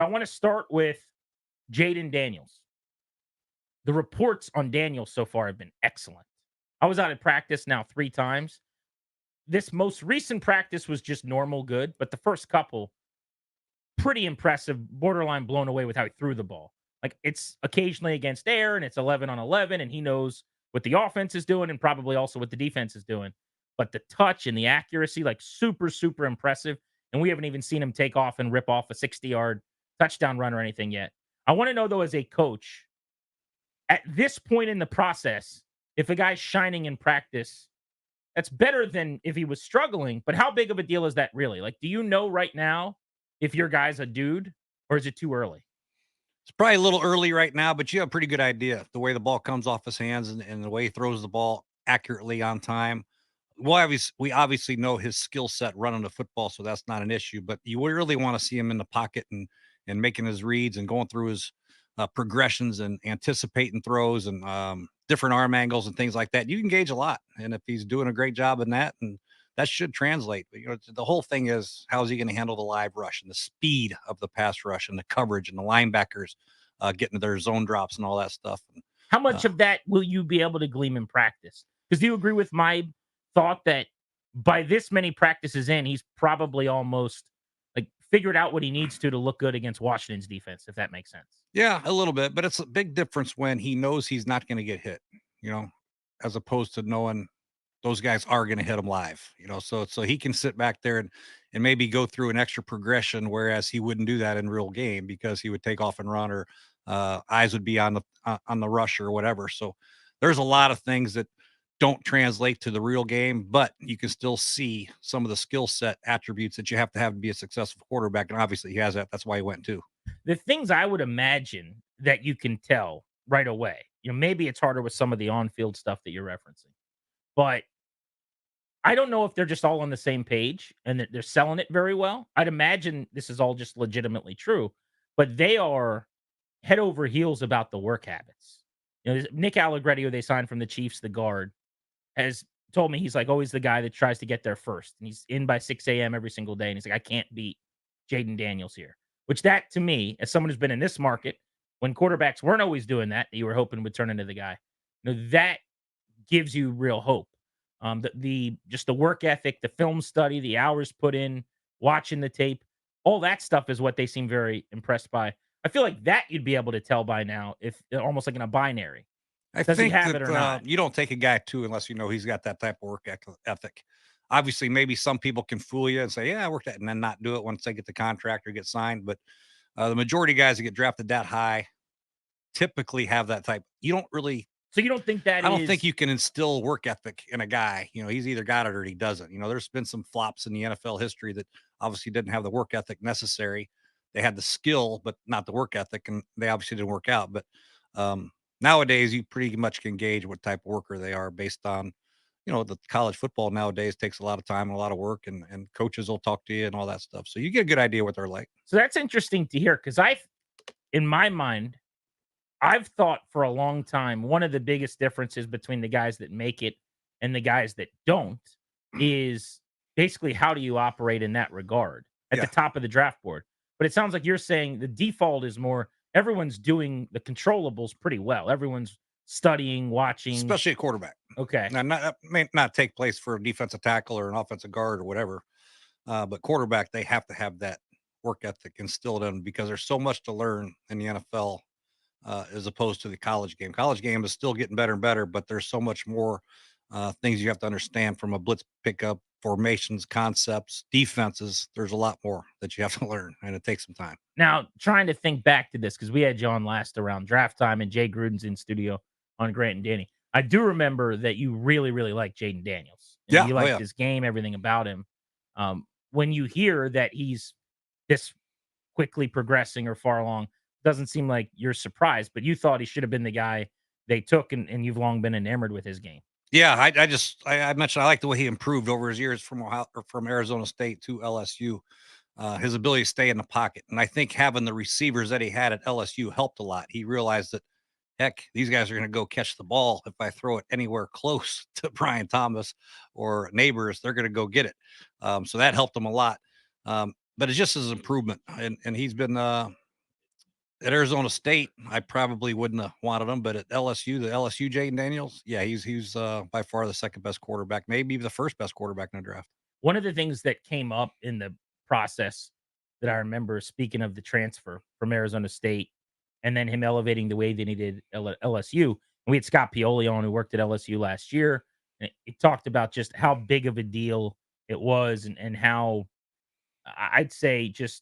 I want to start with Jayden Daniels. The reports on Daniels so far have been excellent. I was out at practice now 3 times. This most recent practice was just normal good, but the first couple, pretty impressive, borderline blown away with how he threw the ball. Like, it's occasionally against air and it's 11 on 11, and he knows what the offense is doing and probably also what the defense is doing. But the touch and the accuracy, like, super, super impressive. And we haven't even seen him take off and rip off a 60-yard touchdown run or anything yet. I want to know, though, as a coach, at this point in the process, if a guy's shining in practice, that's better than if he was struggling. But how big of a deal is that really? Like, do you know right now if your guy's a dude or is it too early? It's probably a little early right now, but you have a pretty good idea the way the ball comes off his hands and the way he throws the ball accurately on time. We obviously know his skill set running the football, so that's not an issue. But you really want to see him in the pocket and making his reads and going through his progressions and anticipating throws and different arm angles and things like that. You can gauge a lot, and if he's doing a great job in that, and that should translate. But the whole thing is how is he going to handle the live rush and the speed of the pass rush and the coverage and the linebackers getting their zone drops and all that stuff. And, How much uh, of that will you be able to glean in practice? Because do you agree with my thought that by this many practices in, he's probably almost like figured out what he needs to look good against Washington's defense, if that makes sense? Yeah, a little bit, but it's a big difference when he knows he's not going to get hit, you know, as opposed to knowing those guys are going to hit him live, so he can sit back there and maybe go through an extra progression, whereas he wouldn't do that in real game because he would take off and run or eyes would be on the rush or whatever. So there's a lot of things that don't translate to the real game, but you can still see some of the skill set attributes that you have to be a successful quarterback, and obviously he has that. That's why he went too. The things I would imagine that you can tell right away, maybe it's harder with some of the on-field stuff that you're referencing, but I don't know if they're just all on the same page and that they're selling it very well. I'd imagine this is all just legitimately true, but they are head over heels about the work habits. Nick Allegretti, who they signed from the Chiefs, the guard, has told me he's like always the guy that tries to get there first. And he's in by 6 a.m. every single day. And he's like, I can't beat Jayden Daniels here. Which that to me, as someone who's been in this market, when quarterbacks weren't always doing that, you were hoping would turn into the guy. That gives you real hope. The just the work ethic, the film study, the hours put in, watching the tape, all that stuff is what they seem very impressed by. I feel like that you'd be able to tell by now, if almost like in a binary. I Does he think have it that or not? you don't take a guy too unless you know he's got that type of ethic. Obviously, maybe some people can fool you and say, "Yeah, I worked that," and then not do it once they get the contract or get signed. But the majority of guys that get drafted that high typically have that type. You don't really. So you don't think that I don't think is you can instill work ethic in a guy. He's either got it or he doesn't. There's been some flops in the NFL history that obviously didn't have the work ethic necessary. They had the skill, but not the work ethic, and they obviously didn't work out. But nowadays, you pretty much can gauge what type of worker they are based on, the college football nowadays takes a lot of time and a lot of work, and coaches will talk to you and all that stuff. So you get a good idea what they're like. so that's interesting to hear because in my mind, I've thought for a long time one of the biggest differences between the guys that make it and the guys that don't is basically how do you operate in that regard at the Yeah, top of the draft board. But it sounds like you're saying the default is more everyone's doing the controllables pretty well. Everyone's studying, watching. especially a quarterback. Okay. Now, that may not take place for a defensive tackle or an offensive guard or whatever, but quarterback, they have to have that work ethic instilled in them because there's so much to learn in the NFL as opposed to the college game. College game is still getting better and better, but there's so much more things you have to understand from a blitz pickup, formations, concepts, defenses. There's a lot more that you have to learn, and it takes some time. Now, trying to think back to this because we had you on last around draft time and Jay Gruden's in studio on Grant and Danny. I do remember that you really, really liked Jayden Daniels. Yeah. You Oh, liked yeah. his game, everything about him. When you hear that he's this quickly progressing or far along, doesn't seem like you're surprised, but you thought he should have been the guy they took, and you've long been enamored with his game. Yeah. I mentioned I like the way he improved over his years from Ohio, or from Arizona State to LSU. His ability to stay in the pocket. And I think having the receivers that he had at LSU helped a lot. He realized that, heck, these guys are going to go catch the ball. If I throw it anywhere close to Brian Thomas or neighbors, they're going to go get it. So that helped him a lot. But it's just his improvement. And he's been At Arizona State, I probably wouldn't have wanted him, but at LSU, the LSU Jayden Daniels, yeah, he's by far the second best quarterback, maybe the first best quarterback in the draft. One of the things that came up in the process that I remember, speaking of the transfer from Arizona State and then him elevating the way that he did LSU, and we had Scott Pioli on who worked at LSU last year, and he talked about just how big of a deal it was and how I'd say just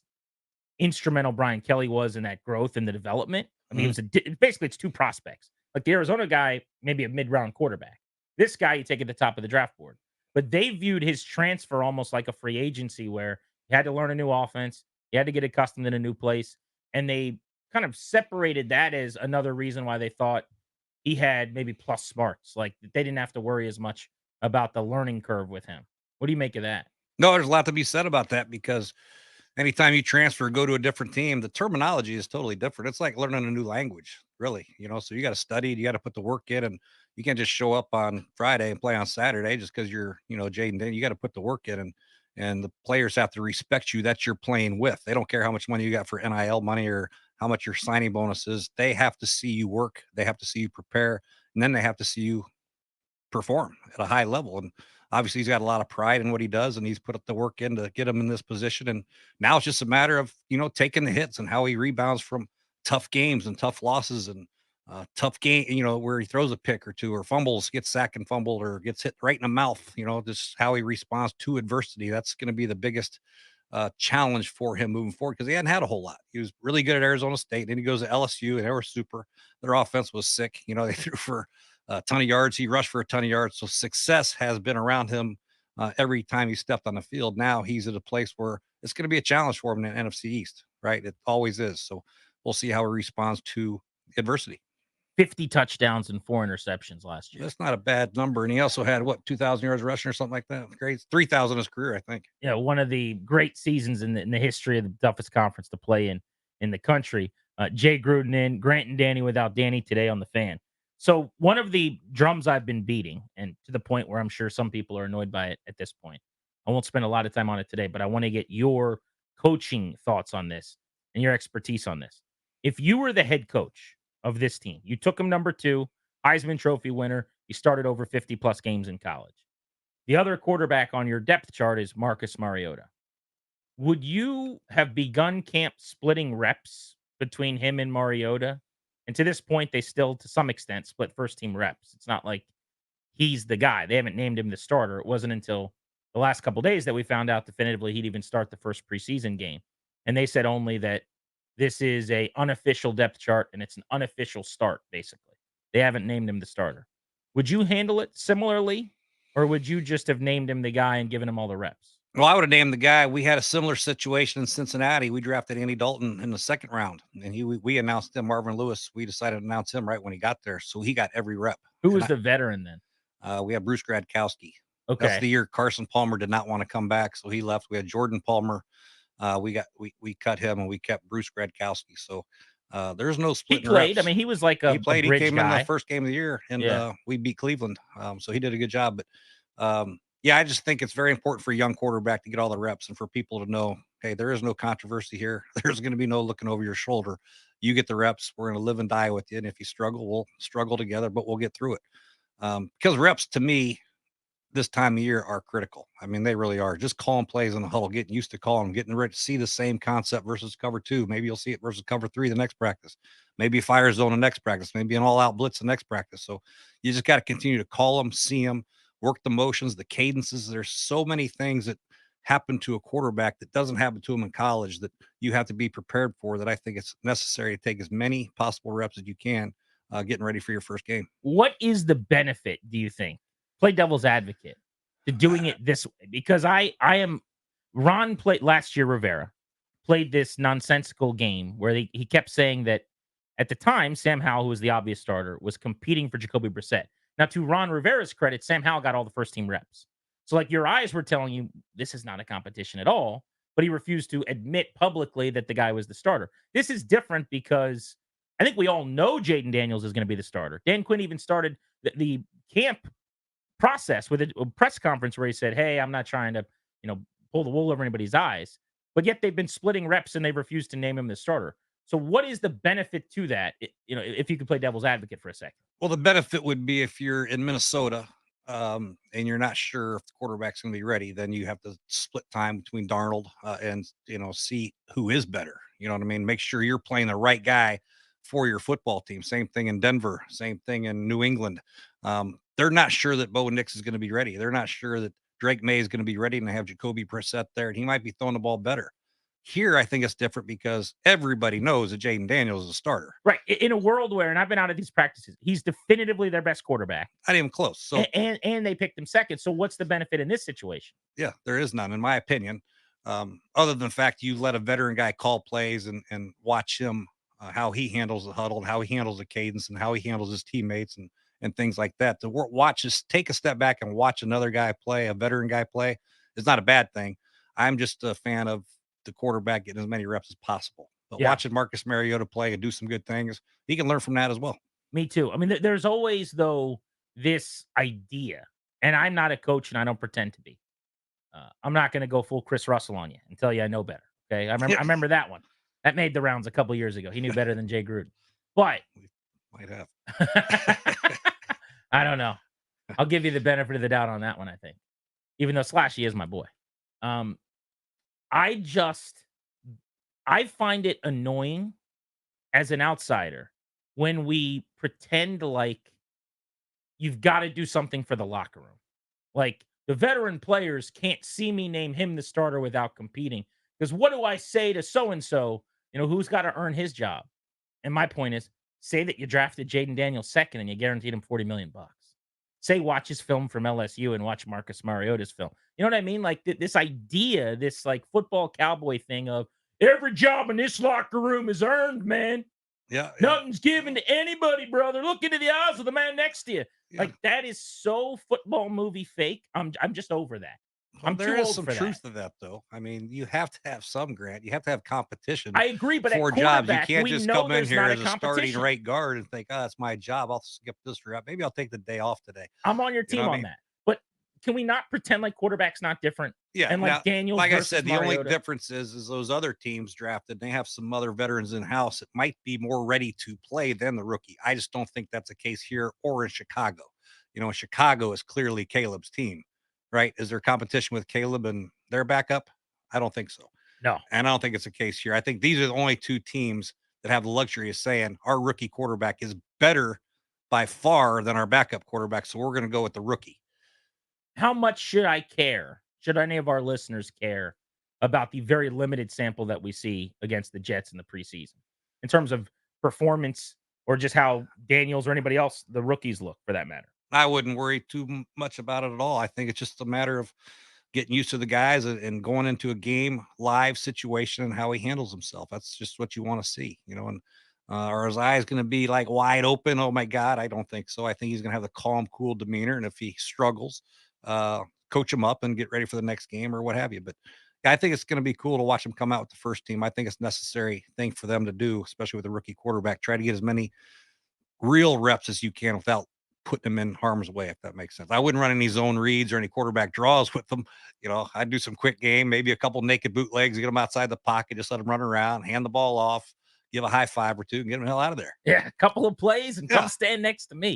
instrumental Brian Kelly was in that growth and the development. I mean, it Mhm. was basically it's two prospects. Like the Arizona guy, maybe a mid-round quarterback. This guy you take at the top of the draft board. But they viewed his transfer almost like a free agency where he had to learn a new offense, he had to get accustomed in a new place, and they kind of separated that as another reason why they thought he had maybe plus smarts. Like they didn't have to worry as much about the learning curve with him. What do you make of that? No, there's a lot to be said about that because anytime you transfer, go to a different team, the terminology is totally different. It's like learning a new language, really. So you got to study, you got to put the work in, and you can't just show up on Friday and play on Saturday just because you're, Jaden. You got to put the work in, and the players have to respect you that you're playing with. They don't care how much money you got for NIL money or how much your signing bonus is. They have to see you work. They have to see you prepare, and then they have to see you perform at a high level. And obviously, he's got a lot of pride in what he does, and he's put up the work in to get him in this position. And now it's just a matter of taking the hits and how he rebounds from tough games and tough losses and tough game. Where he throws a pick or two or fumbles, gets sacked and fumbled, or gets hit right in the mouth. Just how he responds to adversity. That's going to be the biggest challenge for him moving forward because he hadn't had a whole lot. He was really good at Arizona State. Then he goes to LSU, and they were super. Their offense was sick. They threw for a ton of yards. He rushed for a ton of yards. So success has been around him every time he stepped on the field. Now he's at a place where it's going to be a challenge for him in the NFC East, right? It always is. So we'll see how he responds to adversity. 50 touchdowns and 4 interceptions last year. That's not a bad number. And he also had 2,000 yards rushing or something like that. Great. 3,000 in his career, I think. Yeah, one of the great seasons in the history of the toughest conference to play in the country. Jay Gruden in, Grant and Danny without Danny today on the Fan. So one of the drums I've been beating, and to the point where I'm sure some people are annoyed by it at this point. I won't spend a lot of time on it today, but I want to get your coaching thoughts on this and your expertise on this. If you were the head coach of this team, you took him number 2, Heisman Trophy winner. He started over 50 plus games in college. The other quarterback on your depth chart is Marcus Mariota. Would you have begun camp splitting reps between him and Mariota? And to this point, they still, to some extent, split first team reps. It's not like he's the guy. They haven't named him the starter. It wasn't until the last couple days that we found out definitively he'd even start the first preseason game. And they said only that this is a unofficial depth chart and it's an unofficial start, basically. They haven't named him the starter. Would you handle it similarly, or would you just have named him the guy and given him all the reps? Well, I would have named the guy. We had a similar situation in Cincinnati. We drafted Andy Dalton in the second round, and we announced him, Marvin Lewis. We decided to announce him right when he got there, so he got every rep. Who And was the veteran then? we had Bruce Gradkowski. That's Okay. the year Carson Palmer did not want to come back, so he left. We had Jordan Palmer. We cut him, and we kept Bruce Gradkowski. So there's no He splitting played. I reps. mean, he was like He a played. He bridge came in the guy. first game of the year, and Yeah. we beat Cleveland. So he did a good job. But yeah, I just think it's very important for a young quarterback to get all the reps and for people to know, hey, there is no controversy here. There's going to be no looking over your shoulder. You get the reps. We're going to live and die with you. And if you struggle, we'll struggle together, but we'll get through it. Because reps to me this time of year are critical. I mean, they really are. Just calling plays in the huddle, getting used to calling, getting ready to see the same concept versus cover 2. Maybe you'll see it versus cover 3 the next practice. Maybe fire zone the next practice. Maybe an all-out blitz the next practice. So you just got to continue to call them, see them, work the motions, the cadences. There's so many things that happen to a quarterback that doesn't happen to him in college that you have to be prepared for, that I think it's necessary to take as many possible reps as you can getting ready for your first game. What is the benefit, do you think? Play devil's advocate to doing it this way. Because I am Ron played last year, Rivera played this nonsensical game where he kept saying that at the time, Sam Howell, who was the obvious starter, was competing for Jacoby Brissett. Now, to Ron Rivera's credit, Sam Howell got all the first team reps. So, like, your eyes were telling you this is not a competition at all, but he refused to admit publicly that the guy was the starter. This is different because I think we all know Jayden Daniels is going to be the starter. Dan Quinn even started the camp process with a press conference where he said, "Hey, I'm not trying to, you know, pull the wool over anybody's eyes." But yet they've been splitting reps and they refused to name him the starter. So what is the benefit to that? If you could play devil's advocate for a second. Well, the benefit would be if you're in Minnesota, and you're not sure if the quarterback's going to be ready, then you have to split time between Darnold, and see who is better. You know what I mean? Make sure you're playing the right guy for your football team. Same thing in Denver. Same thing in New England. They're not sure that Bo Nix is going to be ready. They're not sure that Drake May is going to be ready, and they have Jacoby Brissett there, and he might be throwing the ball better. Here, I think it's different because everybody knows that Jayden Daniels is a starter. Right. In a world where, and I've been out of these practices, he's definitively their best quarterback. Not even close. So And they picked him second. So what's the benefit in this situation? yeah, there is none, in my opinion. Other than the fact you let a veteran guy call plays and watch him, how he handles the huddle, and how he handles the cadence, and how he handles his teammates, and things like that. To watch us take a step back and watch another guy play, a veteran guy play, is not a bad thing. I'm just a fan of the quarterback getting as many reps as possible. But Yeah. watching Marcus Mariota play and do some good things, he can learn from that as well. Me too. I mean, there's always, though, this idea, and I'm not a coach and I don't pretend to be. I'm not going to go full Chris Russell on you and tell you I know better. Okay. I remember that one. That made the rounds a couple years ago. He knew better than Jay Gruden. But We might have. I don't know. I'll give you the benefit of the doubt on that one, I think. Even though Slashy is my boy. Um, I find it annoying as an outsider when we pretend like you've got to do something for the locker room. Like the veteran players can't see me name him the starter without competing. Because what do I say to so and so, who's got to earn his job? And my point is, say that you drafted Jayden Daniels second and you guaranteed him $40 million. Say watch his film from LSU and watch Marcus Mariota's film. You know what I mean? Like this idea, this like football cowboy thing of every job in this locker room is earned, man. Yeah. Nothing's given to anybody, brother. Look into the eyes of the man next to you. Yeah. Like that is so football movie fake. I'm just over that. Well, I'm there too is old some for truth that. to that, though. I mean, you have to have some grant. You have to have competition I agree, but at for jobs. You quarterback, can't we just know come in there's here not a as a starting competition. right guard and think, "Oh, it's my job. I'll skip this rep. Maybe I'll take the day off today." I'm on your You know team what I on mean? that. But can we not pretend like quarterback's not different? Yeah. And Now, like Daniels like I versus said, the only Mariota. difference is those other teams drafted. They have some other veterans in house that might be more ready to play than the rookie. I just don't think that's the case here or in Chicago. In Chicago is clearly Caleb's team, right? Is there competition with Caleb and their backup? I don't think so. No. And I don't think it's the case here. I think these are the only two teams that have the luxury of saying our rookie quarterback is better by far than our backup quarterback. So we're going to go with the rookie. How much should I care? Should any of our listeners care about the very limited sample that we see against the Jets in the preseason in terms of performance or just how Daniels or anybody else, the rookies, look for that matter? I wouldn't worry too much about it at all. I think it's just a matter of getting used to the guys and going into a game live situation and how he handles himself. That's just what you want to see, and are his eyes going to be like wide open? Oh my God, I don't think so. I think he's going to have the calm, cool demeanor. And if he struggles, coach him up and get ready for the next game or what have you. But yeah, I think it's going to be cool to watch him come out with the first team. I think it's a necessary thing for them to do, especially with a rookie quarterback. Try to get as many real reps as you can without putting them in harm's way, if that makes sense. I wouldn't run any zone reads or any quarterback draws with them. I'd do some quick game, maybe a couple naked bootlegs, get them outside the pocket, just let them run around, hand the ball off, give a high five or two, and get them the hell out of there. Yeah, a couple of plays and Yeah. come stand next to me.